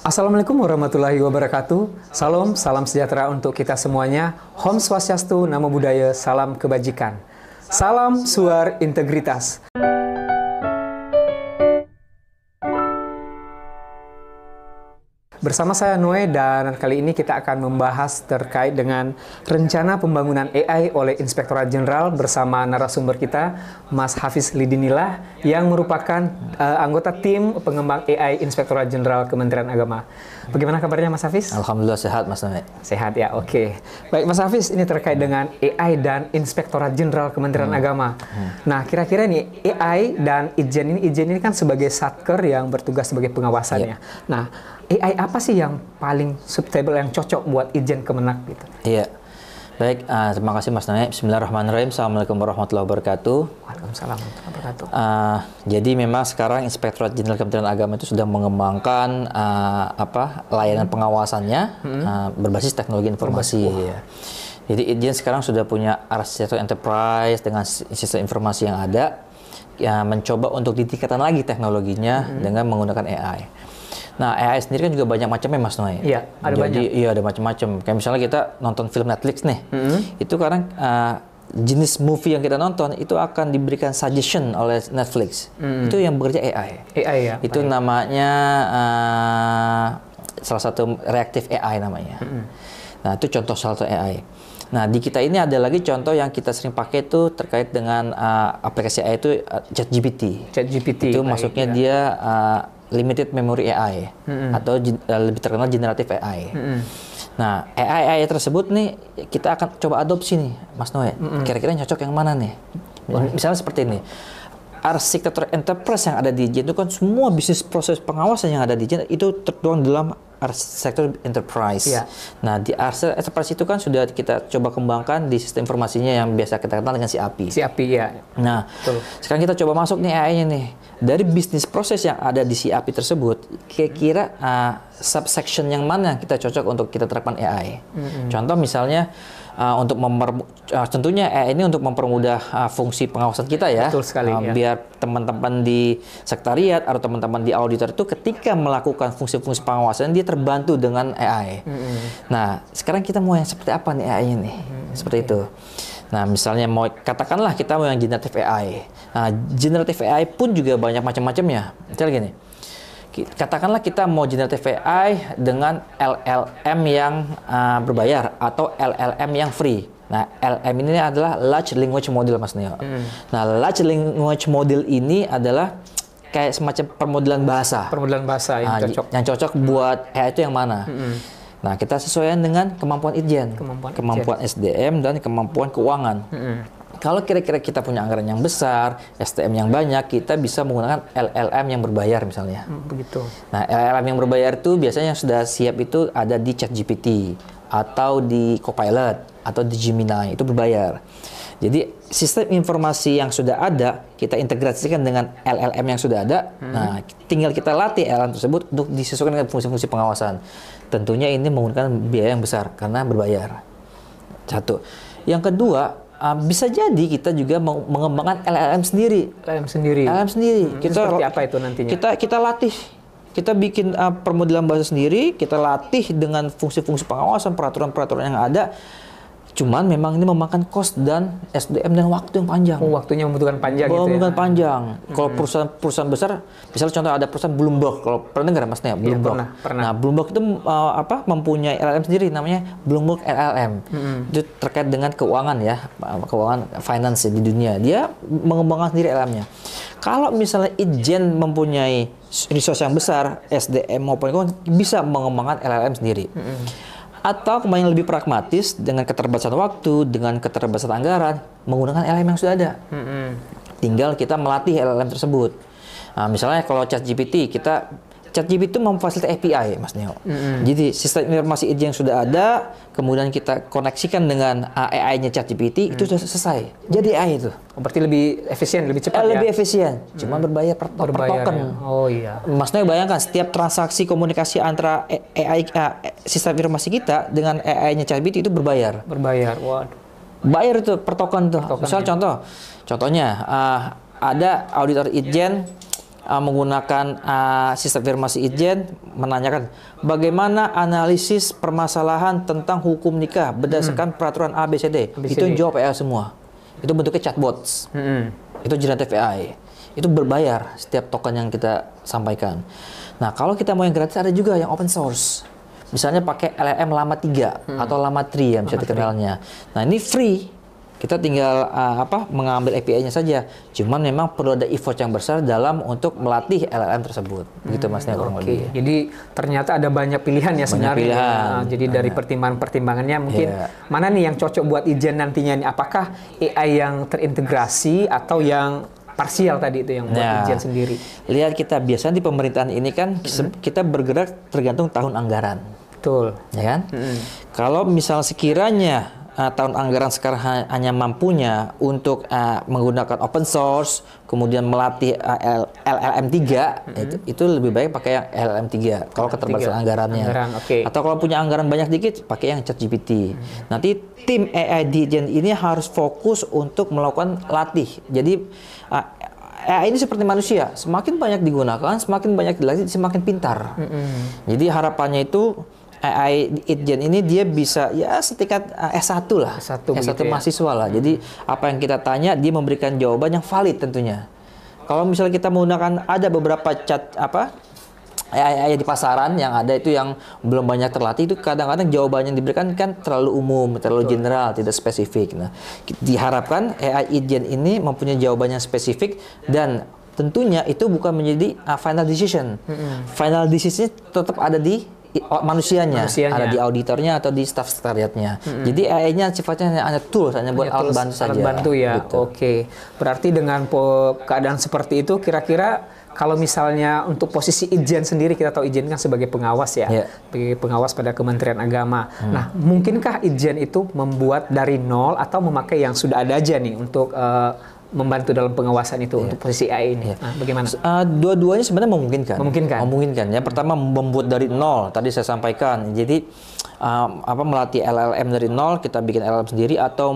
Assalamualaikum warahmatullahi wabarakatuh. Salam sejahtera untuk kita semuanya. Om Swastiastu, Namo Buddhaya, salam kebajikan. Salam suar integritas. Bersama saya Noe, dan kali ini kita akan membahas terkait dengan rencana pembangunan AI oleh Inspektorat Jenderal bersama narasumber kita, Mas Hafiz Lidinillah, yang merupakan anggota tim pengembang AI Inspektorat Jenderal Kementerian Agama. Bagaimana kabarnya Mas Hafiz? Alhamdulillah sehat Mas Noe. Sehat ya, oke. Baik Mas Hafiz, ini terkait dengan AI dan Inspektorat Jenderal Kementerian Agama. Nah, kira-kira nih AI dan Ijen ini kan sebagai satker yang bertugas sebagai pengawasannya. Nah, AI apa sih yang paling suitable, yang cocok buat Ijen Kemenak gitu? Iya. Baik, terima kasih Mas Noe. Bismillahirrahmanirrahim. Assalamualaikum warahmatullahi wabarakatuh. Waalaikumsalam warahmatullahi wabarakatuh. Jadi memang sekarang Inspektorat Jenderal Kementerian Agama itu sudah mengembangkan layanan pengawasannya berbasis teknologi informasi. Ya. Jadi Ijen sekarang sudah punya arsitektur enterprise dengan sistem informasi yang ada, mencoba untuk ditingkatkan lagi teknologinya dengan menggunakan AI. Nah, AI sendiri kan juga banyak macamnya Mas Noe. Iya, ada banyak. Iya, ada macam-macam. Kayak misalnya kita nonton film Netflix nih, itu kadang jenis movie yang kita nonton itu akan diberikan suggestion oleh Netflix. Itu yang bekerja AI. AI ya. Itu namanya salah satu reaktif AI namanya. Nah, itu contoh salah satu AI. Nah, di kita ini ada lagi contoh yang kita sering pakai itu terkait dengan aplikasi AI itu ChatGPT. ChatGPT. Itu masuknya dia limited memory AI atau lebih terkenal generative AI. Nah, AI tersebut nih kita akan coba adopsi nih, Mas Noe. Kira-kira cocok yang mana nih? Misalnya seperti ini. Arsitektur enterprise yang ada di Ijen itu kan semua bisnis proses pengawasan yang ada di Ijen itu tertuang dalam arsitektur enterprise. Ya. Nah, di arsitektur enterprise itu kan sudah kita coba kembangkan di sistem informasinya yang biasa kita kenal dengan si API. Si API ya. Nah, betul. Sekarang kita coba masuk nih AI-nya nih. Dari bisnis proses yang ada di si API tersebut, kira-kira subsection yang mana yang kita cocok untuk kita terapkan AI. Contoh misalnya untuk tentunya AI ini untuk mempermudah fungsi pengawasan kita ya. Betul sekali. Biar teman-teman di sekretariat atau teman-teman di auditor itu ketika melakukan fungsi-fungsi pengawasan dia terbantu dengan AI. Nah, sekarang kita mau yang seperti apa nih AI-nya nih? Seperti itu. Nah, misalnya mau katakanlah kita mau yang generative AI. Nah, generative AI pun juga banyak macam-macamnya. Misalnya gini. Katakanlah kita mau generative AI dengan LLM yang berbayar atau LLM yang free. Nah, LLM ini adalah Large Language Model, Mas Neo. Nah, Large Language Model ini adalah kayak semacam permodelan bahasa. Permodelan bahasa yang cocok. Yang cocok buat AI itu yang mana? Nah, kita sesuaikan dengan kemampuan Ijen, kemampuan SDM dan kemampuan keuangan. Kalau kira-kira kita punya anggaran yang besar, SDM yang banyak, kita bisa menggunakan LLM yang berbayar misalnya. Begitu. Nah, LLM yang berbayar itu biasanya yang sudah siap itu ada di ChatGPT atau di Copilot atau di Gemini, itu berbayar. Jadi sistem informasi yang sudah ada kita integrasikan dengan LLM yang sudah ada. Nah, tinggal kita latih LLM tersebut untuk disesuaikan dengan fungsi-fungsi pengawasan. Tentunya ini menggunakan biaya yang besar karena berbayar. Satu. Yang kedua, bisa jadi kita juga mengembangkan LLM sendiri. LLM sendiri. Kita seperti apa itu nantinya? Kita latih. Kita bikin permodelan bahasa sendiri, kita latih dengan fungsi-fungsi pengawasan, peraturan-peraturan yang ada. Cuman memang ini memakan cost dan SDM dan waktu yang panjang. Waktunya membutuhkan panjang gitu ya? Membutuhkan panjang. Kalau perusahaan besar, misalnya contoh ada perusahaan Bloomberg, kalau pernah dengar Mas Nia? Bloomberg. Iya, pernah. Nah, Bloomberg itu mempunyai LLM sendiri, namanya Bloomberg LLM. Itu terkait dengan keuangan ya, keuangan finance di dunia. Dia mengembangkan sendiri LLM-nya. Kalau misalnya Ijen mempunyai resource yang besar, SDM maupun keuangan, bisa mengembangkan LLM sendiri. Atau kembali yang lebih pragmatis dengan keterbatasan waktu, dengan keterbatasan anggaran, menggunakan LLM yang sudah ada. Tinggal kita melatih LLM tersebut. Nah, misalnya kalau ChatGPT, ChatGPT itu memfasilitasi API, Mas Neo. Jadi sistem informasi Ijen yang sudah ada, kemudian kita koneksikan dengan AI-nya ChatGPT, itu sudah selesai. Jadi AI itu. Berarti lebih efisien, lebih cepat ya? Lebih efisien. Cuma berbayar per token. Ya? Oh iya. Mas Neo bayangkan, setiap transaksi komunikasi antara AI, sistem informasi kita dengan AI-nya ChatGPT itu berbayar. Berbayar, waduh. Bayar itu per token tuh. Misal contohnya ada auditor Ijen menggunakan sistem afirmasi Ijen menanyakan bagaimana analisis permasalahan tentang hukum nikah berdasarkan peraturan ABCD. Itu jawab AI semua. Itu bentuknya chatbots. Itu generative AI. Itu berbayar setiap token yang kita sampaikan. Nah, kalau kita mau yang gratis ada juga yang open source. Misalnya pakai LLM Llama 3 atau Llama 3 yang bisa dikenalnya. Nah, ini free. Kita tinggal mengambil API-nya saja. Cuman memang perlu ada effort yang besar dalam untuk melatih LLM tersebut. Begitu Masnya kurang lebih. Jadi ternyata ada banyak pilihan ya sebenarnya. Jadi dari pertimbangan-pertimbangannya mungkin mana nih yang cocok buat Ijen nantinya nih? Apakah AI yang terintegrasi atau yang parsial tadi itu yang buat Ijen sendiri? Lihat kita biasanya di pemerintahan ini kan kita bergerak tergantung tahun anggaran. Betul. Ya kan? Kalau misal sekiranya tahun anggaran sekarang hanya mampunya untuk menggunakan open source, kemudian melatih LLM 3, itu lebih baik pakai yang LLM 3 kalau keterbatasan anggarannya. Atau kalau punya anggaran banyak dikit, pakai yang ChatGPT. Nanti tim AI Ijen ini harus fokus untuk melakukan latih. Jadi AI ini seperti manusia, semakin banyak digunakan, semakin banyak dilatih, semakin pintar. Jadi harapannya itu AI Ijen ini dia bisa ya setingkat S1 lah, S1 mahasiswa lah. Jadi apa yang kita tanya dia memberikan jawaban yang valid tentunya. Kalau misalnya kita menggunakan ada beberapa AI di pasaran yang ada itu yang belum banyak terlatih, itu kadang-kadang jawaban yang diberikan kan terlalu umum, terlalu general, tidak spesifik. Nah, diharapkan AI Ijen ini mempunyai jawaban yang spesifik dan tentunya itu bukan menjadi final decision. Final decision tetap ada di manusianya, ada di auditornya atau di staff sekretariatnya. Jadi AI-nya sifatnya hanya tools, hanya buat alat bantu saja. Alat bantu ya. Gitu. Oke. Berarti dengan keadaan seperti itu, kira-kira kalau misalnya untuk posisi Ijen sendiri, kita tahu Ijen kan sebagai pengawas ya, sebagai pengawas pada Kementerian Agama. Nah, mungkinkah Ijen itu membuat dari nol atau memakai yang sudah ada aja nih untuk membantu dalam pengawasan itu untuk posisi AI ini? Nah, bagaimana? Dua-duanya sebenarnya memungkinkan. Memungkinkan. Yang pertama membuat dari nol, tadi saya sampaikan. Jadi melatih LLM dari nol, kita bikin LLM sendiri atau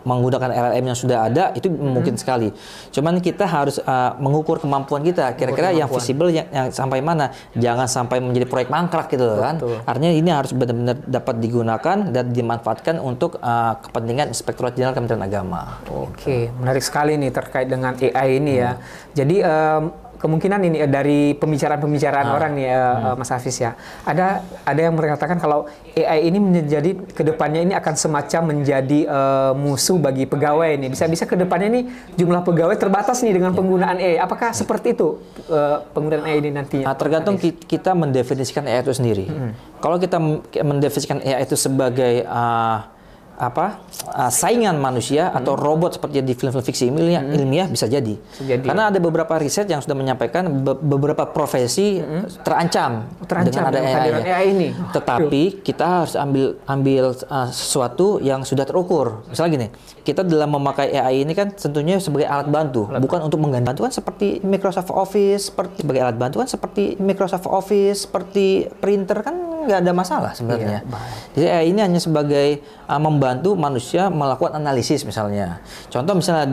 menggunakan LLM yang sudah ada itu mungkin sekali. Cuman kita harus mengukur kemampuan kita. Kira-kira yang visible yang sampai mana? Jangan sampai menjadi proyek mangkrak gitu kan. Artinya ini harus benar-benar dapat digunakan dan dimanfaatkan untuk kepentingan Inspektorat Jenderal Kementerian Agama. Oke, menarik sekali nih terkait dengan AI ini ya. Jadi kemungkinan ini dari pembicaraan orang nih Mas Hafiz ya. Ada yang mengatakan kalau AI ini menjadi kedepannya ini akan semacam menjadi musuh bagi pegawai nih. Bisa-bisa kedepannya ini jumlah pegawai terbatas nih dengan penggunaan AI. Apakah seperti itu penggunaan AI ini nantinya? Tergantung kita mendefinisikan AI itu sendiri. Kalau kita mendefinisikan AI itu sebagai saingan manusia atau robot seperti di film-film fiksi ilmiah bisa jadi. Karena ada beberapa riset yang sudah menyampaikan beberapa profesi terancam dengan ada AI ini. Tetapi kita harus ambil sesuatu yang sudah terukur. Misalnya gini, kita dalam memakai AI ini kan tentunya sebagai alat bantu, bukan untuk menggantikan seperti Microsoft Office, sebagai alat bantu kan seperti Microsoft Office, seperti printer kan nggak ada masalah sebenarnya. Jadi AI ini hanya sebagai membantu manusia melakukan analisis misalnya. Contoh misalnya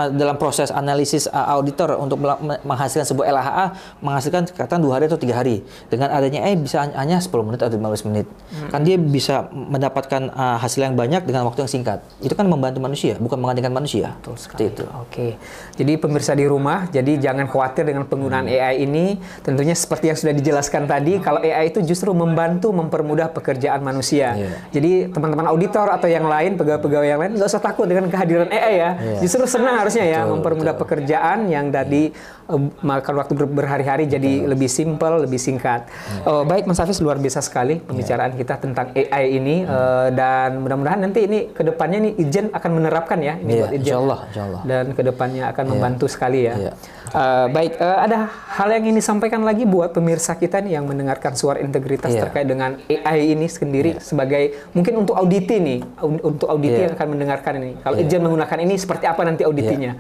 dalam proses analisis auditor untuk menghasilkan sebuah LHA menghasilkan katakan 2 hari atau 3 hari. Dengan adanya AI bisa hanya 10 menit atau 15 menit. Kan dia bisa mendapatkan hasil yang banyak dengan waktu yang singkat. Itu kan membantu manusia, bukan menggantikan manusia. Betul seperti itu. Oke. Jadi pemirsa di rumah, jadi jangan khawatir dengan penggunaan AI ini. Tentunya seperti yang sudah dijelaskan tadi, kalau AI itu justru mempermudah pekerjaan manusia. Jadi teman-teman auditor atau yang lain, pegawai-pegawai yang lain, nggak usah takut dengan kehadiran AI ya. Justru senang harusnya ya, mempermudah pekerjaan yang tadi makan waktu berhari-hari jadi lebih simpel, lebih singkat. Baik Mas Hafiz, luar biasa sekali pembicaraan kita tentang AI ini dan mudah-mudahan nanti ini kedepannya nih Ijen akan menerapkan ya ini buat Ijen. Insyaallah. Dan kedepannya akan membantu sekali ya. Baik, ada hal yang ingin disampaikan lagi buat pemirsa kita nih yang mendengarkan Suara Integritas terkait dengan AI ini sendiri sebagai mungkin untuk auditi nih, untuk auditi yang akan mendengarkan ini. Kalau Ijen menggunakan ini seperti apa nanti auditinya?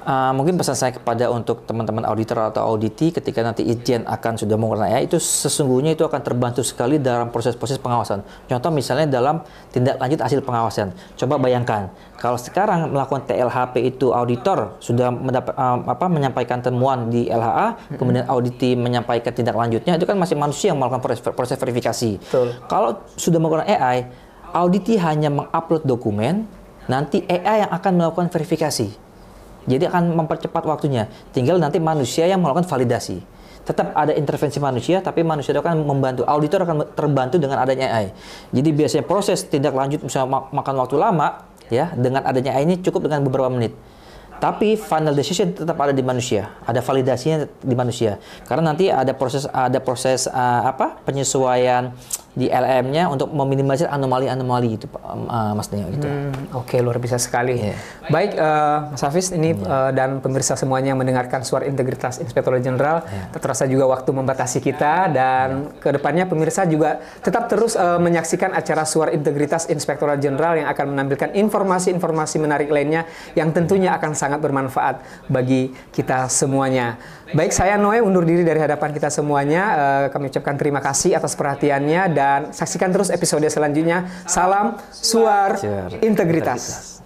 Mungkin pesan saya kepada untuk teman-teman auditor atau auditi ketika nanti Itjen akan sudah menggunakan AI, itu sesungguhnya itu akan terbantu sekali dalam proses-proses pengawasan. Contoh misalnya dalam tindak lanjut hasil pengawasan. Coba bayangkan kalau sekarang melakukan TLHP itu auditor sudah menyampaikan temuan di LHA, kemudian auditi menyampaikan tindak lanjutnya, itu kan masih manusia yang melakukan proses verifikasi. Betul. Kalau sudah menggunakan AI, auditi hanya mengupload dokumen, nanti AI yang akan melakukan verifikasi. Jadi akan mempercepat waktunya. Tinggal nanti manusia yang melakukan validasi. Tetap ada intervensi manusia, tapi manusia itu akan membantu. Auditor akan terbantu dengan adanya AI. Jadi biasanya proses tindak lanjut misalnya makan waktu lama, ya, dengan adanya AI ini cukup dengan beberapa menit. Tapi final decision tetap ada di manusia, ada validasinya di manusia. Karena nanti ada proses penyesuaian di LM-nya untuk meminimalisir anomali-anomali gitu, Mas Neo gitu. Oke, luar biasa sekali. Yeah. Baik, Mas Hafiz ini dan pemirsa semuanya yang mendengarkan Suara Integritas Inspektorat Jenderal. Terasa juga waktu membatasi kita dan kedepannya pemirsa juga tetap terus menyaksikan acara Suara Integritas Inspektorat Jenderal yang akan menampilkan informasi-informasi menarik lainnya yang tentunya akan sangat bermanfaat bagi kita semuanya. Baik, saya Noe undur diri dari hadapan kita semuanya. Kami ucapkan terima kasih atas perhatiannya dan saksikan terus episode selanjutnya. Salam Suara Integritas.